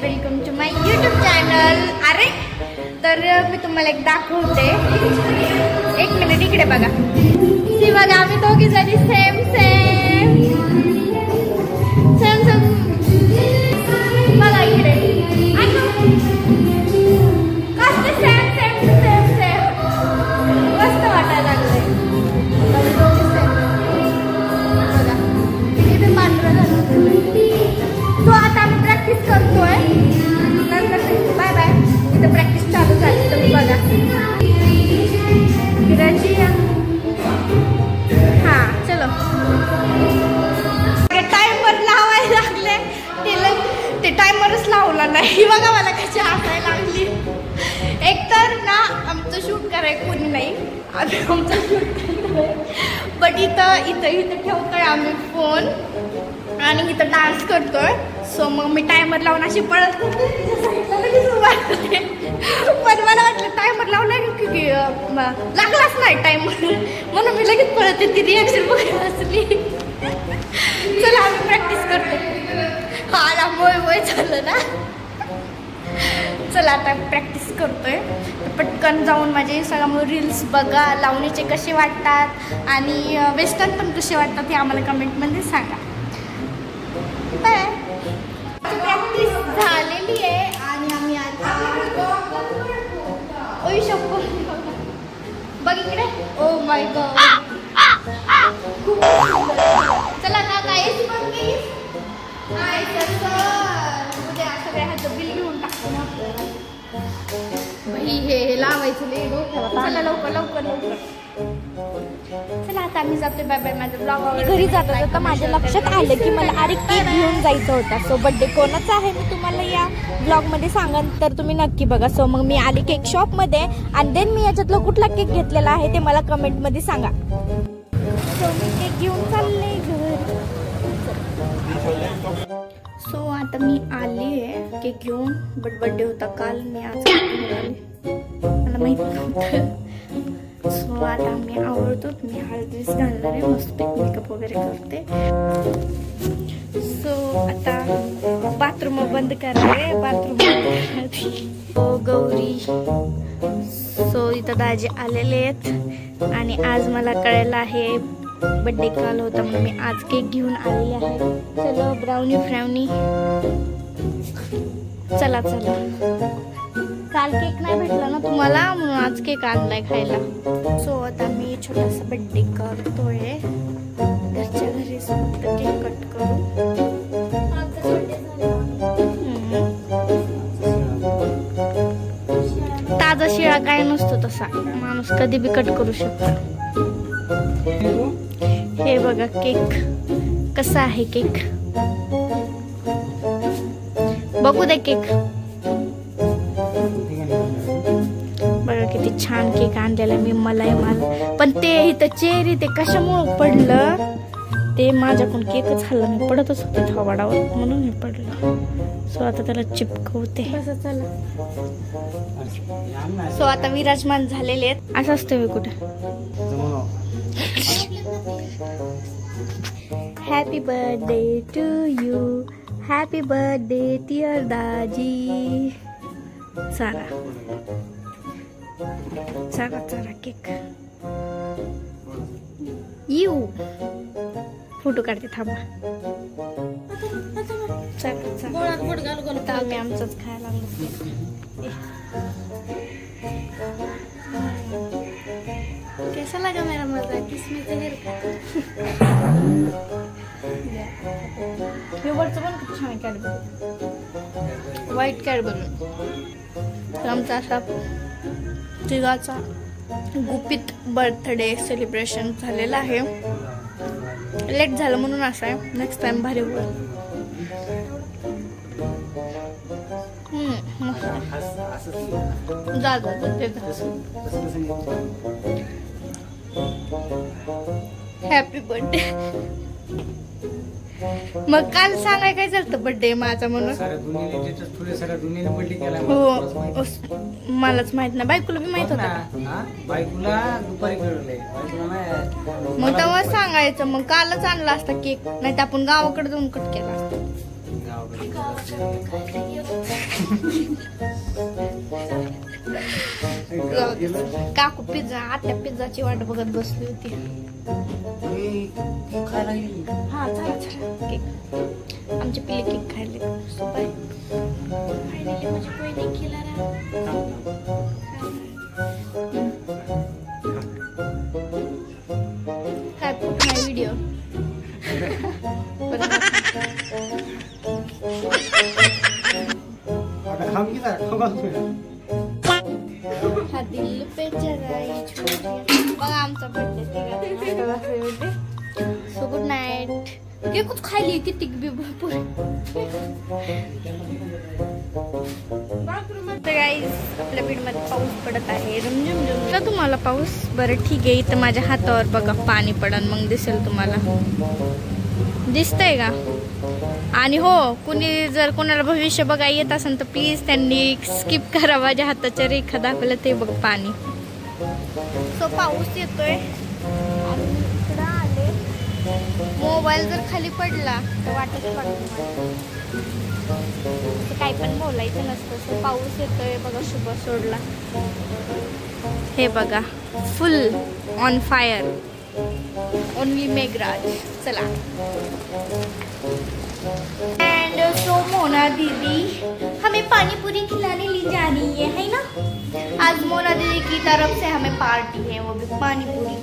Welcome to my YouTube channel. अरे तर मी तुम्हाला एक दाखवते. एक मिनिट इकडे बघा. ती बघा आम्ही दोघी जणी सेम सेम सेम सेम. बघा इकडे कसं सेम सेम सेम सेम मस्त वाटायला लागलंय. दोघी सेम बघा किती मात्र झालं. तो आता आम्ही प्रॅक्टिस करतोय. नंतर बाय बाय. इथं प्रॅक्टिस चालू झाली तर बघा फिरायची. हा चलो. टाइमर लावायला लागले ते टाइमरच लावला नाही. बघा मला कशी हसायला लागली. एकतर ना आमचं शूट करायला कोणी नाही. आम्ही आमचं शूट करतोय बट इथं ठेवतोय आम्ही फोन आणि इथं डान्स करतोय. सो मग मी टायमर लावून अशी पळत पण मला वाटलं टायमर लावला की लागलाच नाही टायमर म्हणून मी लगेच पळत ती रिॲक्शन बघत असली. चला आम्ही प्रॅक्टिस करतो. हा मोय झालं ना. चला आता प्रॅक्टिस करतोय. पटकन जाऊन माझ्या इंस्टाग्रामवर रील्स बघा. लावणीचे कसे वाटतात आणि वेस्टर्न पण कसे वाटतात हे आम्हाला कमेंटमध्ये सांगा. प्रॅक्टिस झालेली आहे आणि आम्ही आता बघ इकडे. Oh my God. चला ना गाईस उद्या सगळ्या हात बिल घेऊन टाकतो ना हे लावायचं. चला लवकर लवकर लवकर. चला आता आम्ही जातोय. Bye bye. माझं ब्लॉग घरी जाता जाता माझ्या लक्षात आलं की मला अरे केक घेऊन जायचं होता. सो बड्डे कोणाचा आहे मी तुम्हाला या ब्लॉगमध्ये सांगन तर तुम्ही नक्की बघा. सो मग मी आली केक शॉपमध्ये आणि देन मी याच्यातला कुठला केक घेतलेला आहे ते मला कमेंटमध्ये सांगा. सो मी केक घेऊन चालले घरी. सो आता मी आली आहे केक घेऊन. बट बड्डे होता काल. मी आज आली मला माहित नव्हतं. सो आता मी आवडतो. मी हा ड्रेस घालणार आहे. मस्त मेकअप वगैरे करते. सो आता बाथरूम बंद करणार आहे. बाथरूम हो गौरी. सो इथं दाजी आलेले आहेत आणि आज मला कळायला आहे बड्डे काल होता म्हणून मी आज केक घेऊन आलेले आहे. चलो ब्राउनी फ्राउनी. चला चला. काल केक नाही भेटला ना तुम्हाला म्हणून आज केक आणलाय खायला. सो आता मी छोटासा बड्डे करतोय. घरच्या घरीच फक्त केक कट करू. ताजा शिळा काय नसतो तसा माणूस कधी बी कट करू शकतो. हे बघा केक कसा आहे. केक बघू दे. केक बघा किती छान केक आणलेला मी. मलाई माल पण ते इथं चेरी ते कशामुळे पडलं ते माझ्याकडून केकच हल्ला नाही. पडतच होते थोबाडावर म्हणून हे पडलं. सो आता त्याला चिपकवते. सो आता विराजमान झालेले आहेत. असं असतं कुठे. Happy birthday to you. Happy birthday dear दाजी. चला चला चला केक यू. फोटो काढते थांबा. चला चला आम्ही आमचंच खायला लागलो. कैसा लगा मेरा मजा. किसमें जहर का. हे वरचं पण खूप छान कॅडबरी. White Cadbury. आमचा असा तिघाचा गुपित बर्थडे सेलिब्रेशन झालेला आहे. लेट झालं म्हणून असं आहे. नेक्स्ट टाइम भारी होईल. जा जा हॅपी बर्थडे. मग काल सांगाय काय झालं बर्थडे माझा म्हणून. हो मलाच माहित नाही. बायकोला बी माहित होता. मग तेव्हा सांगायचं. मग कालच आणला असता केक. नाही तर आपण गावाकडे जाऊन कट केला असता. काकू पिझ्झा आत्या पिझ्झाची वाट बघत बसली होती. हा केक आमचे पिल्ले केक खायले. काय पुट नाही व्हिडिओ. हा दिल पे जराई बघा आमचा बर्थडे. So good night. केकच खायली किती बी भरपूर. गाईज आपल्या बीडमध्ये पाऊस पडत आहे रुमझुम. का तुम्हाला पाऊस? बरं ठीक आहे. इथं माझ्या हातावर बघा पाणी पडन मग दिसेल तुम्हाला. दिसतंय का? आणि हो कुणी जर कोणाला भविष्य बघा येत असेल तर प्लीज त्यांनी स्किप करा. माझ्या हाताच्या रेखा दाखवल्या ते बघ पाणी. सो पाऊस येतोय. इकडं आले. मोबाईल जर खाली पडला तर वाटत पडतो. काही पण बोलायचं नसतं. सो पाऊस येतोय बघा. शुभ सोडला हे बघा. Full on fire. Only Megharaj. चला. एंड सो मोना दीदी हमें पानी पूरी खिलाने ले जा रही है ना. आज मोना दीदी की तरफ से हमें पार्टी है, वो भी पानी पूरी.